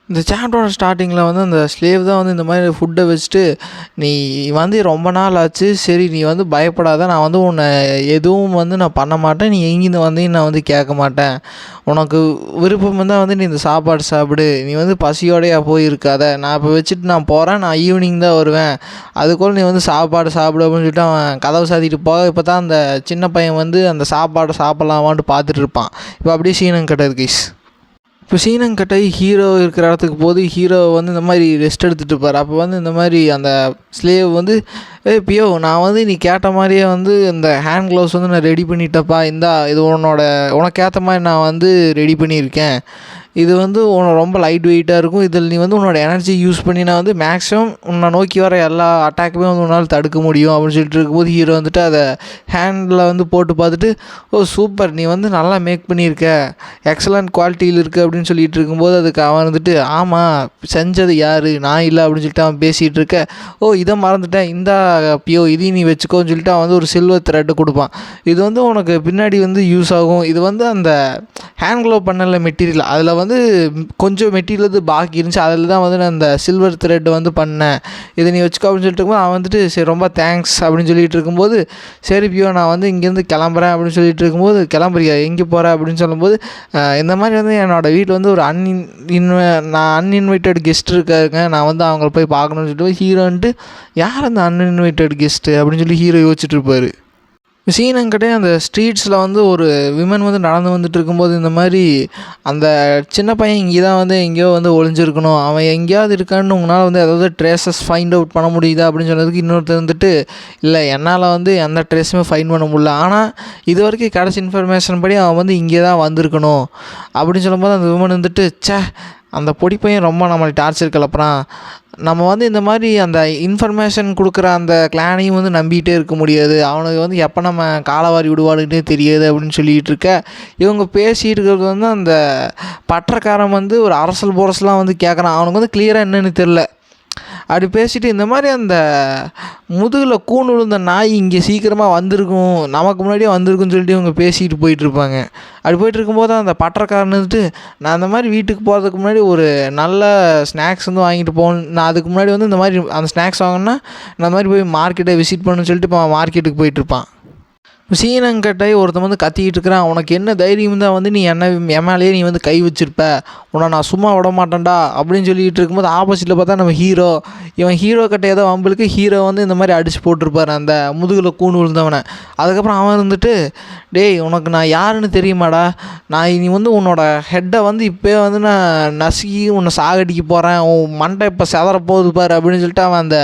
இந்த சாப்டரோட ஸ்டார்டிங்கில் வந்து அந்த ஸ்லேவ் தான் வந்து இந்த மாதிரி ஃபுட்டை வச்சுட்டு, நீ வந்து ரொம்ப நாள் ஆச்சு, சரி நீ வந்து பயப்படாத, நான் வந்து உன்னை எதுவும் வந்து நான் பண்ண மாட்டேன், நீ எங்கேருந்து வந்தேன்னு நான் வந்து கேட்க மாட்டேன், உனக்கு விருப்பம் இருந்தால் வந்து நீ இந்த சாப்பாடு சாப்பிடு, நீ வந்து பசியோடையா போயிருக்காத, நான் இப்போ வச்சுட்டு நான் போகிறேன், நான் ஈவினிங் தான் வருவேன், அதுக்குள்ள நீ வந்து சாப்பாடு சாப்பிடு அப்படின்னு சொல்லிட்டு அவன் கதவை சாத்திட்டு போக, இப்போ தான் அந்த சின்ன பையன் வந்து அந்த சாப்பாடை சாப்பிட்லாமான்ட்டு பார்த்துட்டு இருப்பான். இப்போ அப்படியே சீனம் கட்டது கைஸ். இப்போ சீனங்கட்டை ஹீரோ இருக்கிற இடத்துக்கு போது ஹீரோ வந்து இந்த மாதிரி ரெஸ்ட் எடுத்துகிட்டு இருப்பார். அப்போ வந்து இந்த மாதிரி அந்த ஸ்லேவ் வந்து, பியோ நான் வந்து நீ கேட்ட மாதிரியே வந்து இந்த ஹேண்ட் க்ளவுஸ் வந்து நான் ரெடி பண்ணிட்டப்பா, இந்தா இது உனக்கு ஏற்ற மாதிரி நான் வந்து ரெடி பண்ணியிருக்கேன், இது வந்து ரொம்ப லைட் வெயிட்டாக இருக்கும், இதில் நீ வந்து உன்னோட எனர்ஜி யூஸ் பண்ணி நான் வந்து மேக்ஸிமம் உன்னை நோக்கி வர எல்லா அட்டாக்குமே வந்து உன்னால் தடுக்க முடியும் அப்படின்னு சொல்லிட்டு இருக்கும்போது ஹீரோ வந்துட்டு அதை ஹேண்டில் வந்து போட்டு பார்த்துட்டு, ஓ சூப்பர் நீ வந்து நல்லா மேக் பண்ணியிருக்க, எக்ஸலண்ட் குவாலிட்டியில் இருக்குது அப்படின்னு சொல்லிட்டு இருக்கும்போது அதுக்கு அவன் வந்துட்டு, ஆமாம் செஞ்சது யார் நான் இல்லை அப்படின்னு சொல்லிட்டு அவன் பேசிகிட்டு இருக்க, ஓ இதை மறந்துட்டேன், இந்தா பியோ இதையும் நீ வச்சுக்கோன்னு சொல்லிட்டு அவன் வந்து ஒரு சில்வர் த்ரெட்டு கொடுப்பான், இது வந்து உனக்கு பின்னாடி வந்து யூஸ் ஆகும், இது வந்து அந்த ஹேண்ட் க்ளோவ் பண்ணல மெட்டீரியல், அதில் வந்து கொஞ்சம் மெட்டீரியல் வந்து பாக்கி இருந்துச்சு, அதில் தான் வந்து நான் அந்த சில்வர் த்ரெட் வந்து பண்ணேன், இதை நீ வச்சுக்கோ அப்படின்னு சொல்லிட்டு இருக்கும்போது அவன் வந்துட்டு சரி ரொம்ப தேங்க்ஸ் அப்படின்னு சொல்லிட்டு இருக்கும்போது, சரி பியோ நான் வந்து இங்கேருந்து கிளம்புறேன் அப்படின்னு சொல்லிட்டு இருக்கும்போது, கிளம்புறியா எங்கே போகிற அப்படின்னு சொல்லும்போது, இந்த மாதிரி வந்து என்னோடய வீட்டில் வந்து ஒரு நான் அன்இன்வைட்டட் கெஸ்ட் இருக்காருங்க, நான் வந்து அவங்கள போய் பார்க்கணுன்னு சொல்லிட்டு ஹீரோன்ட்டு, யார் அந்த அன்இன்வைட்டட் கெஸ்ட்டு அப்படின்னு சொல்லி ஹீரோ யோசிச்சுட்டு இருப்பார். சீனங்கிட்டே அந்த ஸ்ட்ரீட்ஸில் வந்து ஒரு விமன் வந்து நடந்து வந்துட்டு இருக்கும்போது இந்த மாதிரி அந்த சின்ன பையன் இங்கே தான் வந்து எங்கேயோ வந்து ஒளிஞ்சிருக்கணும், அவன் எங்கேயாவது இருக்கான்னு உங்களால் வந்து ஏதாவது ட்ரேஸஸ் ஃபைண்ட் அவுட் பண்ண முடியுதா அப்படின்னு சொன்னதுக்கு இன்னொருத்தர் வந்துட்டு, இல்லை என்னால் வந்து எந்த ட்ரேஸுமே ஃபைண்ட் பண்ண முடியல, ஆனால் இது வரைக்கும் கிடச்ச இன்ஃபர்மேஷன் படி அவன் வந்து இங்கே தான் வந்திருக்கணும் அப்படின்னு சொல்லும்போது அந்த விமன் வந்துட்டு, அந்த பொடி பையன் ரொம்ப நம்மளை டார்ச்சர் கிளப்புறான், நம்ம வந்து இந்த மாதிரி அந்த இன்ஃபர்மேஷன் கொடுக்குற அந்த கிளானையும் வந்து நம்பிகிட்டே இருக்க முடியாது, அவனுக்கு வந்து எப்போ நம்ம காலவாரி விடுவாடுகிட்டே தெரியாது அப்படின்னு சொல்லிகிட்டு இருக்க, இவங்க பேசிகிட்டு இருக்கிறது வந்து அந்த பட்டறக்காரன் வந்து ஒரு அரசல் புரசலாம் வந்து கேட்குறான், அவனுக்கு வந்து கிளியராக என்னென்னு தெரில, அப்படி பேசிட்டு இந்த மாதிரி அந்த முதுகில் கூண் விழுந்த நாய் இங்கே சீக்கிரமாக வந்திருக்கும், நமக்கு முன்னாடியே வந்திருக்குன்னு சொல்லிட்டு இவங்க பேசிகிட்டு போயிட்டுருப்பாங்க. அப்படி போயிட்டு இருக்கும்போது அந்த பட்டறக்காரன் வந்துட்டு, நான் அந்த மாதிரி வீட்டுக்கு போகிறதுக்கு முன்னாடி ஒரு நல்ல ஸ்நாக்ஸ் வந்து வாங்கிட்டு போகணும், நான் அதுக்கு முன்னாடி வந்து இந்த மாதிரி அந்த ஸ்நாக்ஸ் வாங்கினா நான் அந்த மாதிரி போய் மார்க்கெட்டை விசிட் பண்ணணும்னு சொல்லிட்டு இப்போ மார்க்கெட்டுக்கு போயிட்டுருப்பான். சீனங்கட்டை ஒருத்தன் வந்து கத்திக்கிட்டு இருக்கிறான், உனக்கு என்ன தைரியம் தான் வந்து நீ என் மேலேயே நீ வந்து கை வச்சிருப்ப, உன்னை நான் சும்மா விட மாட்டேன்டா அப்படின்னு சொல்லிகிட்டு இருக்கும்போது ஆப்போசிட்டில் பார்த்தா நம்ம ஹீரோ, இவன் ஹீரோ கிட்ட ஏதோ வம்பளுக்கு ஹீரோ வந்து இந்த மாதிரி அடித்து போட்டிருப்பார் அந்த முதுகில் கூண் விழுந்தவனை. அதுக்கப்புறம் அவன் இருந்துட்டு, டேய் உனக்கு நான் யாருன்னு தெரியுமாடா, நான் நீ வந்து உன்னோட ஹெட்டை வந்து இப்போ வந்து நான் நசுக்கி உன்னை சாகடிக்க போகிறேன், உன் மண்டை இப்போ செதற போகுது பாரு அப்படின்னு சொல்லிட்டு அவன் அந்த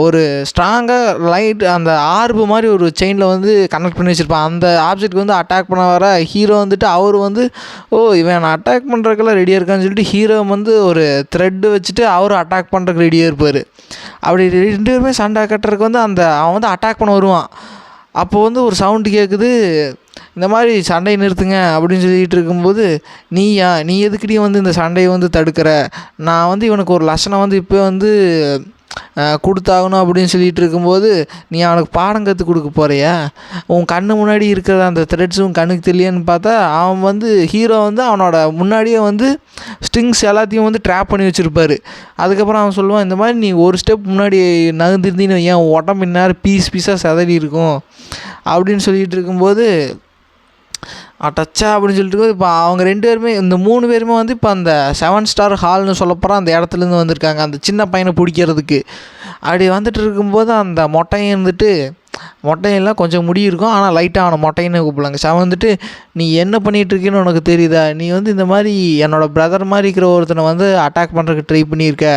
ஒரு ஸ்ட்ராங்காக லைட் அந்த ஆர்பு மாதிரி ஒரு செயினில் வந்து கனெக்ட் பண்ணி வச்சுருப்பான், அந்த ஆப்ஜெக்ட் வந்து அட்டாக் பண்ண வர ஹீரோ வந்துட்டு அவர் வந்து, ஓ இவன் நான் அட்டாக் பண்ணுறதுக்கெல்லாம் ரெடியாக இருக்கான்னு சொல்லிட்டு ஹீரோ வந்து ஒரு த்ரெட்டு வச்சுட்டு அவரும் அட்டாக் பண்ணுறதுக்கு ரெடியாக இருப்பார். அப்படி 2 பேருமே சண்டை கட்டுறதுக்கு வந்து அவன் வந்து அட்டாக் பண்ண வருவான். அப்போது வந்து ஒரு சவுண்டு கேட்குது, இந்த மாதிரி சண்டையை நிறுத்துங்க அப்படின்னு சொல்லிகிட்டு இருக்கும்போது, நீ எதுக்கிட்டையும் வந்து இந்த சண்டையை வந்து தடுக்கிற, நான் வந்து இவனுக்கு ஒரு லெசனை வந்து இப்போ வந்து கொடுத்தாகணும் அப்படின்னு சொல்லிகிட்டு இருக்கும்போது, நீ அவனுக்கு பாடம் கற்றுக் கொடுக்க போகிறியா, உன் கண்ணு முன்னாடி இருக்கிற அந்த த்ரெட்ஸ் உன் கண்ணுக்கு தெரியலையான்னு பார்த்தா அவன் வந்து ஹீரோ வந்து அவனோட முன்னாடியே வந்து ஸ்ட்ரிங்ஸ் எல்லாத்தையும் வந்து ட்ராப் பண்ணி வச்சுருப்பார். அதுக்கப்புறம் அவன் சொல்லுவான், இந்த மாதிரி நீ ஒரு ஸ்டெப் முன்னாடி நகர்ந்துருந்தீன்னு ஏன் உடம்பு இந்நேரம் பீஸாக செதறி இருக்கும் அப்படின்னு சொல்லிகிட்டு இருக்கும்போது, டச்சா அப்படின்னு சொல்லிட்டு இப்போ அவங்க 2 பேருமே இந்த 3 பேருமே வந்து இப்போ அந்த 7 ஸ்டார் ஹால்னு சொல்லப்போகிற அந்த இடத்துலேருந்து வந்திருக்காங்க அந்த சின்ன பையனை பிடிக்கிறதுக்கு. அப்படி வந்துட்டு இருக்கும்போது அந்த மொட்டையன் இருந்துட்டு, மொட்டையெல்லாம் கொஞ்சம் முடி இருக்கும் ஆனால் லைட்டாக அவனை மொட்டைன்னு கூப்பிடலாங்க. அவன் வந்துட்டு, நீ என்ன பண்ணிகிட்ருக்கேன்னு உனக்கு தெரியுதா, நீ வந்து இந்த மாதிரி என்னோடய பிரதர் மாதிரி இருக்கிற ஒருத்தனை வந்து அட்டாக் பண்ணுறதுக்கு ட்ரை பண்ணியிருக்க,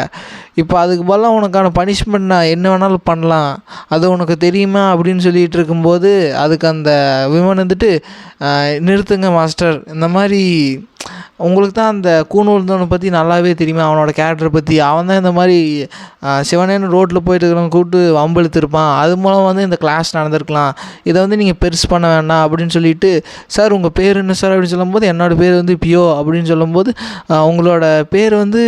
இப்போ அதுக்கு பதிலாக உனக்கான பனிஷ்மெண்ட் நான் என்ன வேணாலும் பண்ணலாம், அது உனக்கு தெரியுமா அப்படின்னு சொல்லிகிட்டு இருக்கும்போது அதுக்கு அந்த விமன் வந்துட்டு, நிறுத்துங்க மாஸ்டர், இந்த மாதிரி உங்களுக்கு தான் அந்த கூண் விழுந்தவனை பற்றி நல்லாவே தெரியுமா, அவனோட கேரக்டரை பற்றி, அவன் தான் இந்த மாதிரி சிவனேன்னு ரோட்டில் போயிட்டு இருக்கிறவங்க கூப்பிட்டு வம்பெழுத்திருப்பான், அது மூலம் வந்து இந்த கிளாஸ் நடந்திருக்கலாம், இதை வந்து நீங்கள் பெருசு பண்ண வேண்டாம் அப்படின்னு சொல்லிட்டு, சார் உங்கள் பேர் என்ன சார் அப்படின்னு சொல்லும்போது, என்னோடய பேர் வந்து பியோ அப்படின்னு சொல்லும்போது, உங்களோட பேர் வந்து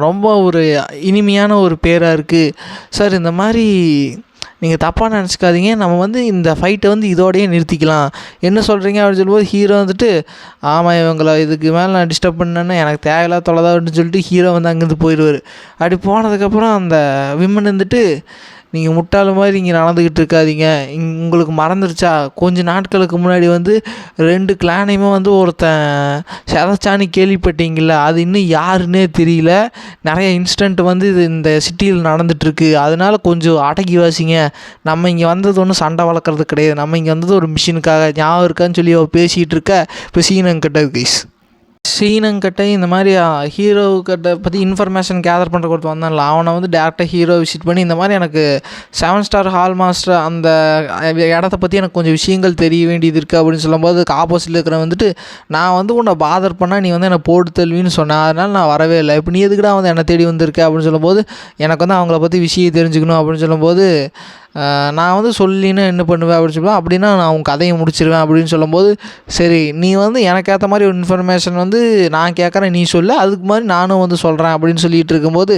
ரொம்ப ஒரு இனிமையான ஒரு பேராக இருக்குது சார், இந்த மாதிரி நீங்கள் தப்பாக நினச்சிக்காதீங்க, நம்ம வந்து இந்த ஃபைட்டை வந்து இதோடையே நிறுத்திக்கலாம், என்ன சொல்கிறீங்க அப்படின்னு சொல்லும்போது ஹீரோ வந்துட்டு ஆமாம் இவங்கள இதுக்கு மேலே நான் டிஸ்டர்ப் பண்ணேன்னா எனக்கு தேவையில்லா தொலைதான் அப்படின்னு சொல்லிட்டு ஹீரோ வந்து அங்கேருந்து போயிடுவார். அப்படி போனதுக்கப்புறம் அந்த விமன் வந்துட்டு நீங்கள் முட்டாள் மாதிரி இங்கே நடந்துக்கிட்டு இருக்காதீங்க, உங்களுக்கு மறந்துருச்சா கொஞ்சம் நாட்களுக்கு முன்னாடி வந்து 2 கிளானையுமே வந்து ஒருத்தன் செதச்சான்னு கேள்விப்பட்டீங்கள, அது இன்னும் யாருன்னே தெரியல, நிறைய இன்சிடெண்ட் வந்து இது இந்த சிட்டியில் நடந்துகிட்ருக்கு, அதனால கொஞ்சம் அடக்கி வாசிங்க, நம்ம இங்கே வந்தது ஒன்றும் சண்டை வளர்க்குறது கிடையாது, நம்ம இங்கே வந்தது ஒரு மிஷினுக்காக, ஞாபகம் இருக்கான்னு சொல்லி அவள் பேசிகிட்டு இருக்க. இப்போ சீனங்கிட்ட கைஸ் சீனங்கிட்ட இந்த மாதிரி ஹீரோக்கிட்ட பற்றி இன்ஃபர்மேஷன் கேதர் பண்ணுற கொடுத்து வந்தான்ல, அவனை வந்து டேரெக்டாக ஹீரோ விசிட் பண்ணி இந்த மாதிரி எனக்கு 7 ஸ்டார் ஹால் மாஸ்டர் அந்த இடத்த பற்றி எனக்கு கொஞ்சம் விஷயங்கள் தெரிய வேண்டியது இருக்குது அப்படின்னு சொல்லும்போது அதுக்கு ஆப்போசிட்டில் இருக்கிற வந்துட்டு நான் வந்து உன்னை பாதர் பண்ணால் நீ வந்து என்னை போட்டு தள்ளுவின்னு சொன்னேன், அதனால் நான் வரவே இல்லை, இப்போ நீ எதுக்குடா வந்து என்னை தேடி வந்திருக்க அப்படின்னு சொல்லும்போது எனக்கு வந்து அவங்கள பற்றி விஷயம் தெரிஞ்சுக்கணும் அப்படின்னு சொல்லும்போது நான் வந்து சொல்லின்னு என்ன பண்ணுவேன் அப்படின்னு சொல்லுவேன், அப்படின்னா நான் உன் கதையை முடிச்சிடுவேன் அப்படின்னு சொல்லும்போது சரி நீ வந்து எனக்கு ஏற்ற மாதிரி ஒரு இன்ஃபர்மேஷன் வந்து நான் கேட்குறேன் நீ சொல்லு, அதுக்கு மாதிரி நானும் வந்து சொல்கிறேன் அப்படின்னு சொல்லிகிட்டு இருக்கும்போது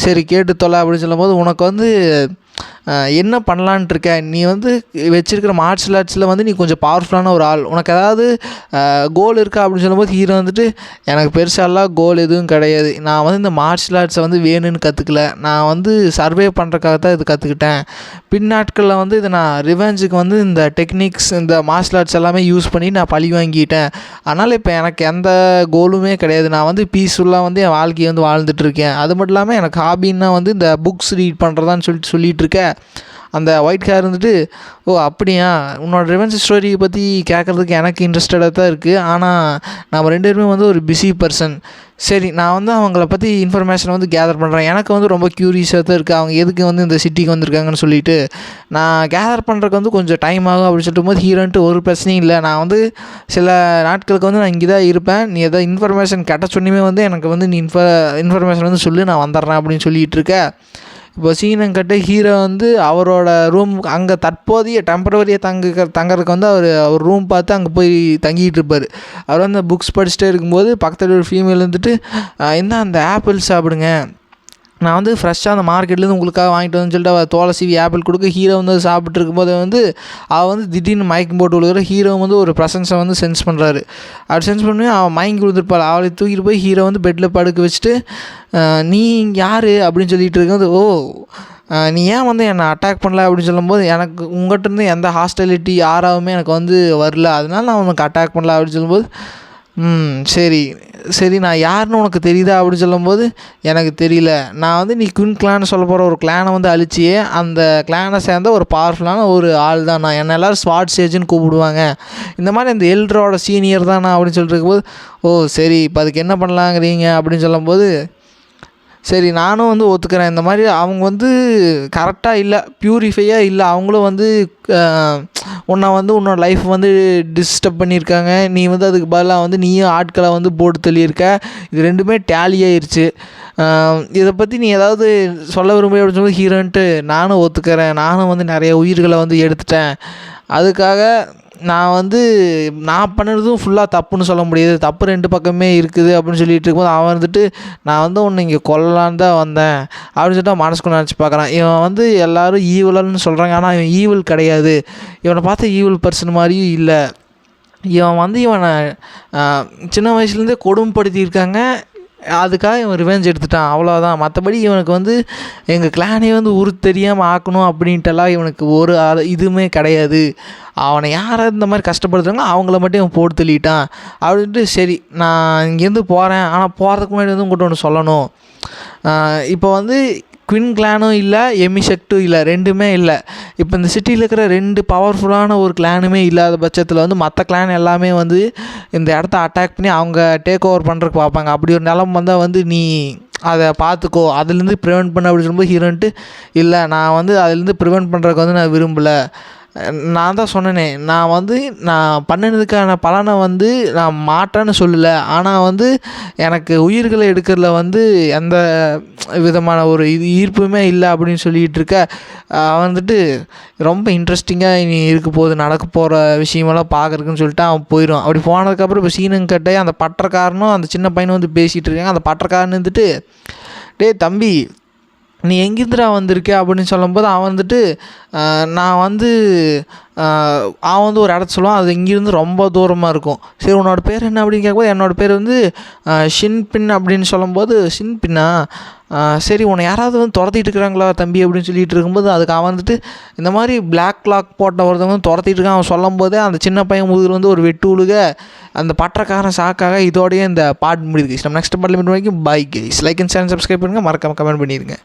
சரி கேட்டு தொலை அப்படின்னு சொல்லும்போது உனக்கு வந்து என்ன பண்ணலான்ட்டு இருக்க, நீ வந்து வச்சுருக்கிற மார்ஷல் ஆர்ட்ஸில் வந்து நீ கொஞ்சம் பவர்ஃபுல்லான ஒரு ஆள், உனக்கு ஏதாவது கோல் இருக்கா அப்படின்னு சொல்லும்போது ஹீரோ வந்துட்டு எனக்கு பெருசாலாம் கோல் எதுவும் கிடையாது, நான் வந்து இந்த மார்ஷல் ஆர்ட்ஸை வந்து வேணும்னு கற்றுக்கல, நான் வந்து சர்வே பண்ணுறக்காக தான் இது கற்றுக்கிட்டேன், பின்னாட்களில் வந்து இதை நான் ரிவெஞ்சுக்கு வந்து இந்த டெக்னிக்ஸ் இந்த மார்ஷல் ஆர்ட்ஸ் எல்லாமே யூஸ் பண்ணி நான் பழி வாங்கிட்டேன், அதனால் இப்போ எனக்கு எந்த கோலுமே கிடையாது, நான் வந்து பீஸ்ஃபுல்லாக வந்து என் வாழ்க்கையை வந்து வாழ்ந்துட்டுருக்கேன், அது மட்டும் இல்லாமல் எனக்கு ஹாபின்னா வந்து இந்த புக்ஸ் ரீட் பண்ணுறதான்னு சொல்லிட்டு இருக்கேன். அந்த ஒயிட் ஹேர் இருந்துட்டு ஓ அப்படியா உன்னோட ரிவெஞ்ச் ஸ்டோரியை பற்றி கேட்குறதுக்கு எனக்கு இன்ட்ரெஸ்டடாக தான் இருக்குது, ஆனால் நம்ம 2 பேருமே வந்து ஒரு பிஸி பர்சன், சரி நான் வந்து அவங்கள பற்றி இன்ஃபர்மேஷன் வந்து கேதர் பண்ணுறேன், எனக்கு வந்து ரொம்ப க்யூரியஸாக தான் இருக்குது அவங்க எதுக்கு வந்து இந்த சிட்டிக்கு வந்திருக்காங்கன்னு சொல்லிட்டு நான் கேதர் பண்ணுறதுக்கு வந்து கொஞ்சம் டைம் ஆகும் அப்படின்னு சொல்லிட்டு போது ஹீரோன்ட்டு ஒரு பிரச்சனையும் இல்லை, நான் வந்து சில நாட்களுக்கு வந்து நான் இங்கே தான் இருப்பேன், நீ எதாவது இன்ஃபர்மேஷன் கேட்ட சொன்னியுமே வந்து எனக்கு வந்து நீ இன்ஃபர்மேஷன் வந்து சொல்லி நான் வந்துடுறேன் அப்படின்னு சொல்லிகிட்டு இருக்கேன். இப்போ சீனங்கிட்ட ஹீரோ வந்து அவரோட ரூம் அங்கே தற்போதைய டெம்பரவரியாக தங்கறதுக்கு வந்து அவர் ரூம் பார்த்து அங்கே போய் தங்கிட்டு இருப்பார். அவர் வந்து புக்ஸ் படிச்சுட்டே இருக்கும்போது பக்கத்தில் ஒரு ஃபீமேல் வந்துட்டு என்ன அந்த ஆப்பிள் சாப்பிடுங்க, நான் வந்து ஃப்ரெஷ்ஷாக அந்த மார்க்கெட்லேருந்து உங்களுக்காக வாங்கிட்டு வந்து சொல்லிட்டு அவள் தோலை சீவி ஆப்பிள் கொடுக்க ஹீரோ வந்து சாப்பிட்டு இருக்கும்போது வந்து அவள் வந்து திடீர்னு மயக்கம் போட்டு விழுகிற ஹீரோ வந்து ஒரு ப்ரெசன்ஸை வந்து சென்ஸ் பண்ணுறாரு. அப்படி சென்ஸ் பண்ணி அவன் மயங்கி விழுந்துருப்பாள், அவளை தூக்கிட்டு போய் ஹீரோ வந்து பெட்டில் படுக்க வச்சுட்டு நீ யார் அப்படின்னு சொல்லிகிட்டு இருக்கும்போது ஓ நீ ஏன் வந்து என்னை அட்டாக் பண்ணல அப்படின்னு சொல்லும்போது எனக்கு உங்கள்கிட்டருந்து எந்த ஹாஸ்டலிட்டி யாராவுமே எனக்கு வந்து வரல, அதனால நான் உனக்கு அட்டாக் பண்ணல அப்படின்னு சொல்லும்போது சரி சரி நான் யாருன்னு உனக்கு தெரியுதா அப்படின்னு சொல்லும்போது எனக்கு தெரியல, நான் வந்து நீ குயின் கிளான்னு சொல்ல போகிற ஒரு கிளானை வந்து அழிச்சியே அந்த கிளானை சேர்ந்த ஒரு பவர்ஃபுல்லான ஒரு ஆள் தான் நான், என்னை எல்லோரும் ஸ்வாட் சேஜுன்னு கூப்பிடுவாங்க, இந்த மாதிரி அந்த எல்டரோட சீனியர் தான் நான் அப்படின்னு சொல்லிட்டு இருக்கும்போது ஓ சரி இப்போ அதுக்கு என்ன பண்ணலாங்கிறீங்க அப்படின்னு சொல்லும்போது சரி நானும் வந்து ஒத்துக்கிறேன், இந்த மாதிரி அவங்க வந்து கரெக்டாக இல்லை ப்யூரிஃபையாக இல்லை, அவங்களும் வந்து உன்னை வந்து உன்னோட லைஃப் வந்து டிஸ்டர்ப் பண்ணியிருக்காங்க, நீ வந்து அதுக்கு பதிலாக வந்து நீயும் ஆட்களை வந்து போட்டு தள்ளியிருக்க, இது 2மே டேலி ஆயிடுச்சு, இதை பற்றி நீ ஏதாவது சொல்ல விரும்புகிற அப்படின்னு சொல்லி ஹீரோன்ட்டு நானும் ஒத்துக்கிறேன், நானும் வந்து நிறைய உயிர்களை வந்து எடுத்துட்டேன், அதுக்காக நான் பண்ணுறதும் ஃபுல்லாக தப்புன்னு சொல்ல முடியாது, தப்பு 2 பக்கமே இருக்குது அப்படின்னு சொல்லிட்டு இருக்கும்போது அவன் வந்துட்டு நான் வந்து உன்னை இங்கே கொல்லலான்னு தான் வந்தேன் அப்படின்னு சொல்லிட்டு அவன் மனசுக்குள்ள நினச்சி பார்க்குறான். இவன் வந்து எல்லோரும் ஈவலன்னு சொல்கிறாங்க, ஆனால் இவன் ஈவில் கிடையாது, இவனை பார்த்தா ஈவில் பர்சன் மாதிரியும் இல்லை, இவன் வந்து இவனை சின்ன வயசுலேருந்தே கொடுமைப்படுத்தியிருக்காங்க, அதுக்காக இவன் ரிவெஞ்ச் எடுத்துட்டான் அவ்வளோதான், மற்றபடி இவனுக்கு வந்து எங்கள் கிளானே வந்து தெரியாமல் ஆக்கணும் அப்படின்ட்டுலாம் இவனுக்கு ஒரு இதுவுமே கிடையாது, அவனை யாராவது இந்த மாதிரி கஷ்டப்படுத்துறாங்களோ அவங்கள மட்டும் இவன் போட்டு தள்ளிட்டான் அப்படின்ட்டு சரி நான் இங்கேருந்து போகிறேன், ஆனால் போகிறதுக்கு முன்னாடி வந்து உங்கள்கிட்ட ஒன்று சொல்லணும், இப்போ வந்து குயின் கிளானும் இல்லை எமிசெக்டும் இல்லை 2மே இல்லை, இப்போ இந்த சிட்டியில் இருக்கிற 2 பவர்ஃபுல்லான ஒரு கிளானுமே இல்லாத பட்சத்தில் வந்து மற்ற கிளான் எல்லாமே வந்து இந்த இடத்த அட்டாக் பண்ணி அவங்க டேக் ஓவர் பண்ணுறதுக்கு பார்ப்பாங்க, அப்படி ஒரு நிலம் வந்தால் வந்து நீ அதை பார்த்துக்கோ அதுலேருந்து ப்ரிவெண்ட் பண்ண அப்படின்னு சொல்லும்போது ஹீரோன்ட்டு இல்லை நான் வந்து அதுலேருந்து ப்ரிவெண்ட் பண்ணுறதுக்கு வந்து நான் விரும்பலை, நான் தான் சொன்னேனே நான் பண்ணினதுக்கான பலனை வந்து நான் மாட்டேன்னு சொல்லலை, ஆனால் வந்து எனக்கு உயிர்களை எடுக்கிறதுல வந்து எந்த விதமான ஒரு ஈர்ப்புமே இல்லை அப்படின்னு சொல்லிகிட்டு இருக்க, வந்துட்டு ரொம்ப இன்ட்ரெஸ்டிங்காக இனி இருக்க போகுது நடக்க போகிற விஷயமெல்லாம் பார்க்குறதுக்குன்னு சொல்லிட்டு அவன் போயிடும். அப்படி போனதுக்கப்புறம் இப்போ சீனங்கிட்ட அந்த பட்டக்காரனும் அந்த சின்ன பையனும் வந்து பேசிகிட்டு இருக்காங்க, அந்த பட்டக்காரன் வந்துட்டு டேய் தம்பி நீ எங்கேருந்துடா வந்திருக்க அப்படின்னு சொல்லும்போது அவன் வந்துட்டு நான் வந்து அவன் வந்து ஒரு இடத்த சொல்லுவான், அது இங்கேருந்து ரொம்ப தூரமாக இருக்கும். சரி உன்னோட பேர் என்ன அப்படின்னு கேட்கும்போது என்னோடய பேர் வந்து ஷின்பின் அப்படின்னு சொல்லும்போது, ஷின்பின்னா சரி உன்னை யாராவது வந்து துரத்திட்டு இருக்கிறாங்களா தம்பி அப்படின்னு சொல்லிட்டு இருக்கும்போது, அதுக்கு அவன் வந்துட்டு இந்த மாதிரி பிளாக் லாக் போட்ட ஒருத்தவங்க வந்து துரத்திட்டு இருக்கான் அவன் சொல்லும் போதே அந்த சின்ன பையன் முதுகில் வந்து ஒரு வெட்டு உழுக அந்த பட்டக்காரன் ஷாக்காக இதோடய இந்த பாட்டு முடியுது கைஸ். நம்ம நெக்ஸ்ட் பாட்டில் மீட் வரைக்கும் bye guys. Like and share subscribe பண்ணுங்கள், மறக்காமல் கமெண்ட் பண்ணிடுங்க.